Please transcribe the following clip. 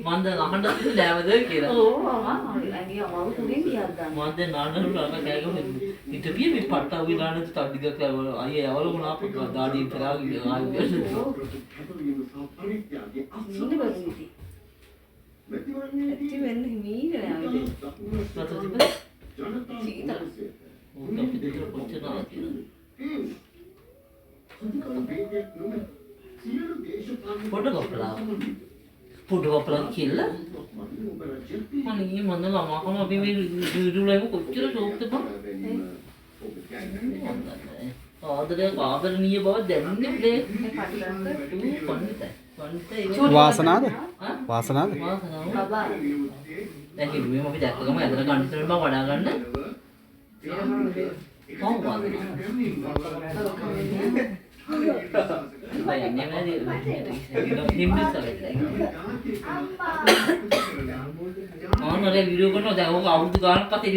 මම දැන් අහන්න තිබුණේ නෑවද කියලා. ඔව් අයිය අමාරු තුලින් ගියත් ගන්න. මම දැන් නානරු ළඟ කෑගම හිටපිය මේ පට්ටා උගේ නානද තඩිගක් අයියේ අවල වුණා අපට දාඩිය පෙරාගේ ආයෙත් ඉන්න බරුවිති. ඇති වෙන්න හිමීනේ ආවේ. සීතල. ඕක පිටට කොච්චර ආතියද? පොඩ කපලා කියලා අනේ මම ළමාකම අපි මේ ඩියුලයිම කොච්චර ෂෝක්ද බං ආදරණීය බව දැනෙන්නේ නේ වාසනාද වාසනාද බබා දැන් කිව්වේ මම දැක්ක ගම ඇදලා ගන්න ඉස්සෙල්ලා මම වඩා ගන්න video kan udah aku tuh kan pasti